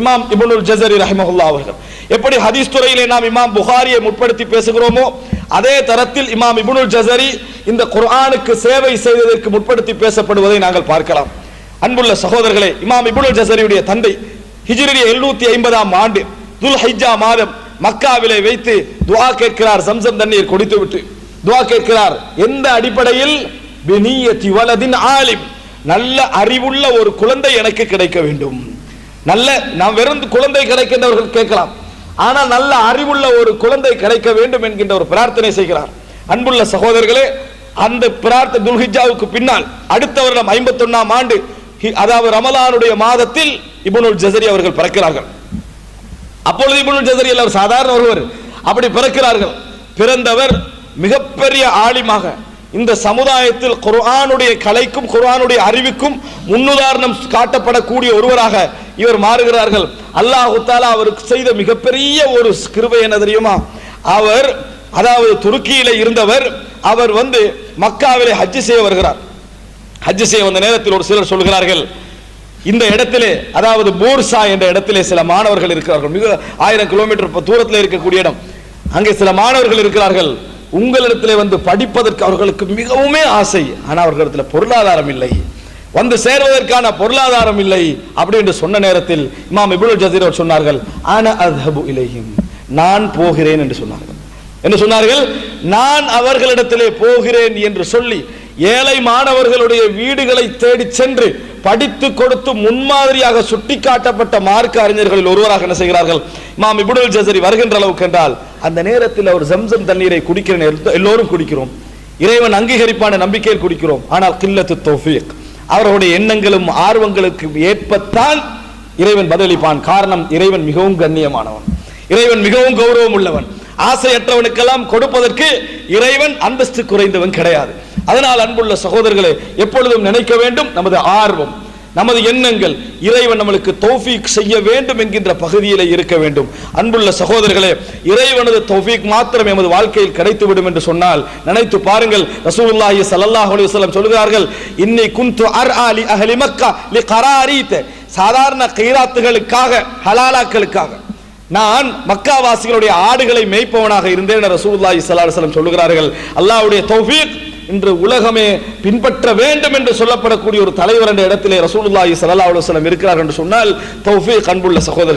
இமாம் இப்னுல் ஜஸரி ரஹிமஹுல்லாஹ் அவர்கள். எப்படி ஹதீஸ் துறையிலே நாம் இமாம் புகாரியை முற்படுத்தி பேசுகிறோமோ அதே தரத்தில் இமாம் இப்னுல் ஜஸரி இந்த குர்ஆனுக்கு சேவை செய்வதற்கு முற்படுத்தி பேசப்படுவதை நாங்கள் பார்க்கலாம். அன்புள்ள சகோதரர்களே, இமாம் இப்னுல் ஜஸரியுடைய தந்தை ஹிஜ்ரி 750 ஆண்டு துல்ஹிஜ்ஜா மாதம் மக்காவிலே வைத்து துஆ கேட்கிறார். ஜம்சம் தண்ணீர் குடித்துவிட்டு துஆ கேட்கிறார். எந்த அடிப்படையில்? பினியத்தி வலதின் ஆலிம், நல்ல அறிவுள்ள ஒரு குழந்தை எனக்கு கிடைக்க வேண்டும். நல்ல நாம் வெறும் குழந்தை கிடைக்கின்றவர்கள் கேட்கலாம், ஆனால் நல்ல அறிவுள்ள ஒரு குழந்தை கிடைக்க வேண்டும் என்கின்ற ஒரு பிரார்த்தனை செய்கிறார். அன்புள்ள சகோதரர்களே, அந்த பிரார்த்தனை துல்ஹிஜ்ஜாவுக்கு பின்னால் அடுத்த வருடம் 51 ஆண்டு அதாவது ரமலானுடைய மாதத்தில் இப்னுல் ஜஸரி அவர்கள் பிறக்கிறார்கள். அப்பொழுது இப்னுல் ஜஸரி அவர் சாதாரண ஒருவர், அப்படி பிறக்கிறார்கள். பிறந்தவர் மிகப்பெரிய ஆலிமாக, இந்த சமுதாயத்தில் குர்ஆனுடைய கலைக்கும் குர்ஆனுடைய அறிவுக்கும் முன்னுதாரணம் காட்டப்படக்கூடிய ஒருவராக இவர் மாறுகிறார்கள். அல்லாஹ் தஆலா அவருக்கு செய்த மிகப்பெரிய ஒரு கிருபை என்ன தெரியுமா? அவர் அதாவது துருக்கியில இருந்தவர், அவர் மக்காவிலே ஹஜ் செய்ய வருகிறார். ஹஜ் செய்ய வந்த நேரத்தில் ஒரு சிலர் சொல்கிறார்கள், இந்த இடத்திலே அதாவது பூர்சா என்ற இடத்திலே சில மாணவர்கள் இருக்கிறார்கள். மிக 1000 கிலோமீட்டர் தூரத்தில் இருக்கக்கூடிய இடம். அங்கே சில மாணவர்கள் இருக்கிறார்கள். உங்களிடத்திலே படிப்பதற்கு அவர்களுக்கு மிகவுமே ஆசை, ஆனால் அவர்களிடத்தில் பொருளாதாரம் இல்லை, சேர்வதற்கான பொருளாதாரம் இல்லை. அப்படி என்று சொன்ன நேரத்தில் இமாம் இப்னுல் ஜஸரி அவர் சொன்னார்கள், அன அஸ்ஹபு இலைஹிம், நான் போகிறேன் என்று சொன்னார்கள். என்ன சொன்னார்கள்? நான் அவர்களிடத்திலே போகிறேன் என்று சொல்லி ஏழை மாணவர்களுடைய வீடுகளை தேடி சென்று படித்து கொடுத்து முன்மாதிரியாக சுட்டிக்காட்டப்பட்ட மார்க்க அறிஞர்களில் ஒருவராக என்ன செய்கிறார்கள்? இமாம் இப்னுல் ஜஸரி வருகின்ற அளவுக்கு என்றால் அந்த நேரத்தில் அவர் ஜம்சம் தண்ணீரை குடிக்கிற எல்லோரும் குடிக்கிறோம், இறைவன் அங்கீகரிப்பான நம்பிக்கையில் குடிக்கிறோம். ஆனால் கில்லத்து தௌஃபீக், அவர்களுடைய எண்ணங்களும் ஆர்வங்களுக்கு ஏற்பத்தான் இறைவன் பதிலளிப்பான். காரணம், இறைவன் மிகவும் கண்ணியமானவன், இறைவன் மிகவும் கௌரவம் உள்ளவன். ஆசையற்றவனுக்கெல்லாம் கொடுப்பதற்கு இறைவன் அந்தஸ்து குறைந்தவன் கிடையாது. அதனால் அன்புள்ள சகோதரர்களே, எப்பொழுதும் நினைக்க வேண்டும், நமது ஆர்வம், நமது எண்ணங்கள் இறைவன் நம்மளுக்கு தௌஃபீக் செய்ய வேண்டும் என்கின்ற பகுதியிலே இருக்க வேண்டும். அன்புள்ள சகோதரர்களே, இறைவனது தௌஃபீக் மாத்திரம் எமது வாழ்க்கையில் கிடைத்துவிடும் என்று சொன்னால் நினைத்து பாருங்கள். ரசூலுல்லாஹி ஸல்லல்லாஹு அலைஹி வஸல்லம் சொல்கிறார்கள், இன்னி குன்து அர்ஆ லி அஹ்லி மக்கா லி கராரீத், சாதாரண கீராத்துகளுக்காக ஹலாலாக்களுக்காக நான் மக்காவாசிகளுடைய ஆடுகளை மேய்ப்பவனாக இருந்தேன் என ரசூலுல்லாஹி ஸல்லல்லாஹு அலைஹி வஸல்லம் சொல்கிறார்கள். அல்லாஹ்வுடைய தௌஃபீக் இன்று உலகமே பின்பற்ற வேண்டும் என்று சொல்லப்படக்கூடிய ஒரு தலைவர் என்ற இடத்திலே ரசூலுல்லாஹி ஸல்லல்லாஹு அலைஹி வஸல்லம் இருக்கிறார் என்று சொன்னால் தௌஃபீக். அன்புள்ள சகோதரர்களே,